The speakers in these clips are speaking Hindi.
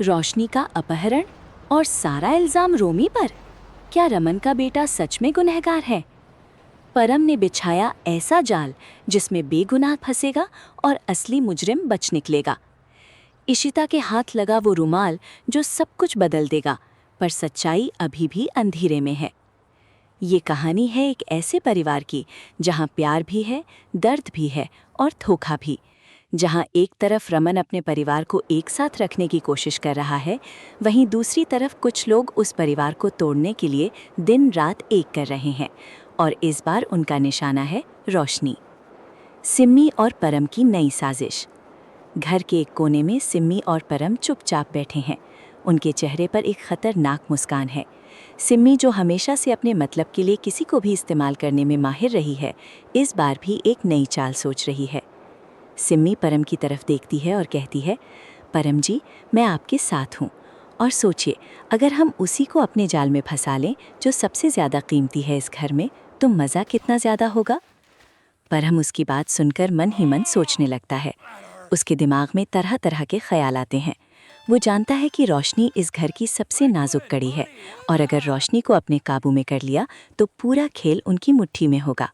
रोशनी का अपहरण और सारा इल्जाम रोमी पर। क्या रमन का बेटा सच में गुनहगार है? परम ने बिछाया ऐसा जाल जिसमें बेगुनाह फंसेगा और असली मुजरिम बच निकलेगा। इशिता के हाथ लगा वो रुमाल जो सब कुछ बदल देगा, पर सच्चाई अभी भी अंधेरे में है। ये कहानी है एक ऐसे परिवार की जहाँ प्यार भी है, दर्द भी है और धोखा भी। जहाँ एक तरफ रमन अपने परिवार को एक साथ रखने की कोशिश कर रहा है, वहीं दूसरी तरफ कुछ लोग उस परिवार को तोड़ने के लिए दिन रात एक कर रहे हैं। और इस बार उनका निशाना है रोशनी। सिम्मी और परम की नई साजिश। घर के एक कोने में सिम्मी और परम चुपचाप बैठे हैं। उनके चेहरे पर एक खतरनाक मुस्कान है। सिम्मी, जो हमेशा से अपने मतलब के लिए किसी को भी इस्तेमाल करने में माहिर रही है, इस बार भी एक नई चाल सोच रही है। सिम्मी परम की तरफ देखती है और कहती है, परम जी, मैं आपके साथ हूँ। और सोचिए, अगर हम उसी को अपने जाल में फंसा लें जो सबसे ज़्यादा कीमती है इस घर में, तो मज़ा कितना ज़्यादा होगा। परम उसकी बात सुनकर मन ही मन सोचने लगता है। उसके दिमाग में तरह तरह के ख्याल आते हैं। वो जानता है कि रोशनी इस घर की सबसे नाजुक कड़ी है, और अगर रोशनी को अपने काबू में कर लिया तो पूरा खेल उनकी मुट्ठी में होगा।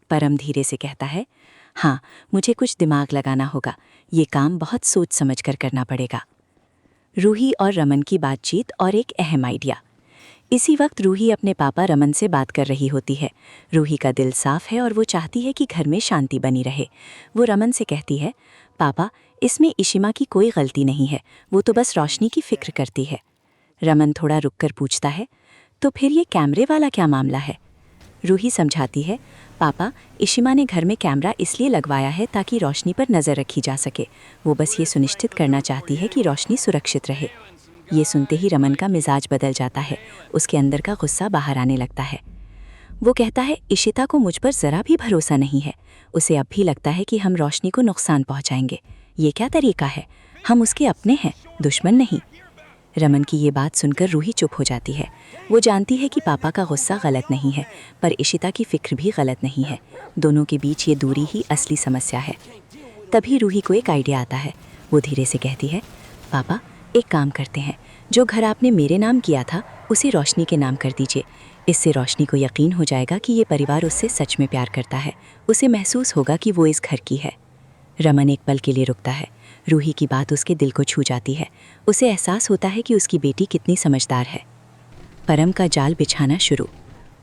परम धीरे से कहता है, हाँ, मुझे कुछ दिमाग लगाना होगा। ये काम बहुत सोच समझ कर करना पड़ेगा। रूही और रमन की बातचीत और एक अहम आइडिया। इसी वक्त रूही अपने पापा रमन से बात कर रही होती है। रूही का दिल साफ है और वो चाहती है कि घर में शांति बनी रहे। वो रमन से कहती है, पापा, इसमें इशिमा की कोई गलती नहीं है, वो तो बस रोशनी की फिक्र करती है। रमन थोड़ा रुककर पूछता है, तो फिर ये कैमरे वाला क्या मामला है? रूही समझाती है, पापा, इशिमा ने घर में कैमरा इसलिए लगवाया है ताकि रोशनी पर नज़र रखी जा सके। वो बस ये सुनिश्चित करना चाहती है कि रोशनी सुरक्षित रहे। ये सुनते ही रमन का मिजाज बदल जाता है। उसके अंदर का गुस्सा बाहर आने लगता है। वो कहता है, इशिता को मुझ पर ज़रा भी भरोसा नहीं है। उसे अब भी लगता है कि हम रोशनी को नुकसान पहुंचाएंगे। ये क्या तरीका है? हम उसके अपने हैं, दुश्मन नहीं। रमन की ये बात सुनकर रूही चुप हो जाती है। वो जानती है कि पापा का गुस्सा गलत नहीं है, पर इशिता की फिक्र भी गलत नहीं है। दोनों के बीच ये दूरी ही असली समस्या है। तभी रूही को एक आइडिया आता है। वो धीरे से कहती है, पापा, एक काम करते हैं, जो घर आपने मेरे नाम किया था उसे रोशनी के नाम कर दीजिए। इससे रोशनी को यकीन हो जाएगा कि ये परिवार उससे सच में प्यार करता है। उसे महसूस होगा कि वो इस घर की है। रमन एक पल के लिए रुकता है। रूही की बात उसके दिल को छू जाती है। उसे एहसास होता है कि उसकी बेटी कितनी समझदार है। परम का जाल बिछाना शुरू।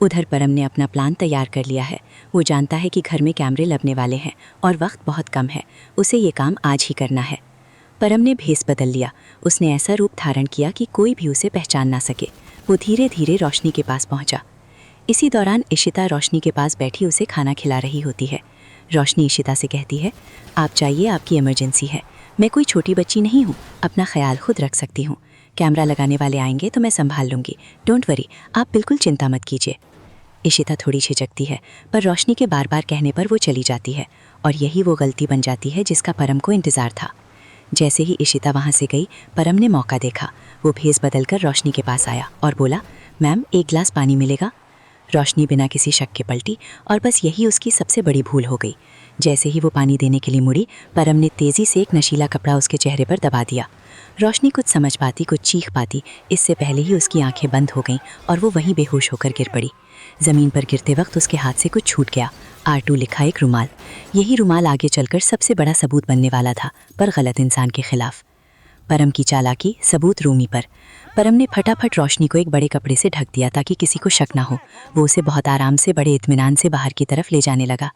उधर परम ने अपना प्लान तैयार कर लिया है। वो जानता है कि घर में कैमरे लगने वाले हैं और वक्त बहुत कम है। उसे ये काम आज ही करना है। परम ने भेस बदल लिया। उसने ऐसा रूप धारण किया कि कोई भी उसे पहचान ना सके। वो धीरे धीरे रोशनी के पास पहुंचा। इसी दौरान इशिता रोशनी के पास बैठी उसे खाना खिला रही होती है। रोशनी इशिता से कहती है, आप जाइए, आपकी इमरजेंसी है। मैं कोई छोटी बच्ची नहीं हूँ, अपना ख्याल खुद रख सकती हूँ। कैमरा लगाने वाले आएंगे तो मैं संभाल लूँगी। डोंट वरी, आप बिल्कुल चिंता मत कीजिए। इशिता थोड़ी झिझकती है, पर रोशनी के बार बार कहने पर वो चली जाती है। और यही वो गलती बन जाती है जिसका परम को इंतज़ार था। जैसे ही इशिता वहाँ से गई, परम ने मौका देखा। वो भेस बदलकर रोशनी के पास आया और बोला, मैम, एक गिलास पानी मिलेगा? रोशनी बिना किसी शक के पलटी, और बस यही उसकी सबसे बड़ी भूल हो गई। जैसे ही वो पानी देने के लिए मुड़ी, परम ने तेज़ी से एक नशीला कपड़ा उसके चेहरे पर दबा दिया। रोशनी कुछ समझ पाती, कुछ चीख पाती, इससे पहले ही उसकी आंखें बंद हो गईं और वो वहीं बेहोश होकर गिर पड़ी। ज़मीन पर गिरते वक्त उसके हाथ से कुछ छूट गया। R2 लिखा एक रुमाल। यही रुमाल आगे चलकर सबसे बड़ा सबूत बनने वाला था, पर गलत इंसान के खिलाफ। परम की चालाकी, सबूत रूमी पर। परम ने फटाफट रोशनी को एक बड़े कपड़े से ढक दिया ताकि किसी को शक ना हो। वो उसे बहुत आराम से, बड़े इत्मीनान से बाहर की तरफ ले जाने लगा।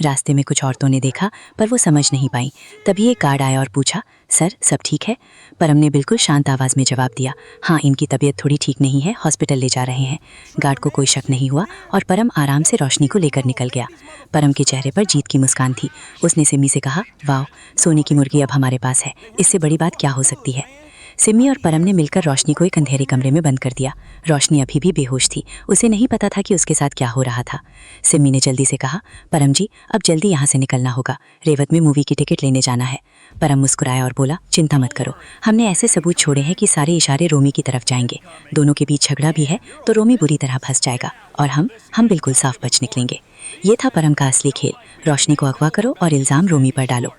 रास्ते में कुछ औरतों ने देखा, पर वो समझ नहीं पाई। तभी एक गार्ड आया और पूछा, सर, सब ठीक है? परम ने बिल्कुल शांत आवाज़ में जवाब दिया, हाँ, इनकी तबीयत थोड़ी ठीक नहीं है, हॉस्पिटल ले जा रहे हैं। गार्ड को कोई शक नहीं हुआ और परम आराम से रोशनी को लेकर निकल गया। परम के चेहरे पर जीत की मुस्कान थी। उसने सिमी से कहा, वाह, सोने की मुर्गी अब हमारे पास है, इससे बड़ी बात क्या हो सकती है। सिमी और परम ने मिलकर रोशनी को एक अंधेरे कमरे में बंद कर दिया। रोशनी अभी भी बेहोश थी। उसे नहीं पता था कि उसके साथ क्या हो रहा था। सिमी ने जल्दी से कहा, परम जी, अब जल्दी यहाँ से निकलना होगा। रेवत में मूवी की टिकट लेने जाना है। परम मुस्कुराया और बोला, चिंता मत करो, हमने ऐसे सबूत छोड़े हैं कि सारे इशारे रोमी की तरफ जाएंगे। दोनों के बीच झगड़ा भी है तो रोमी बुरी तरह फंस जाएगा और हम बिल्कुल साफ बच निकलेंगे। ये था परम का असली खेल। रोशनी को अगवा करो और इल्ज़ाम रोमी पर डालो।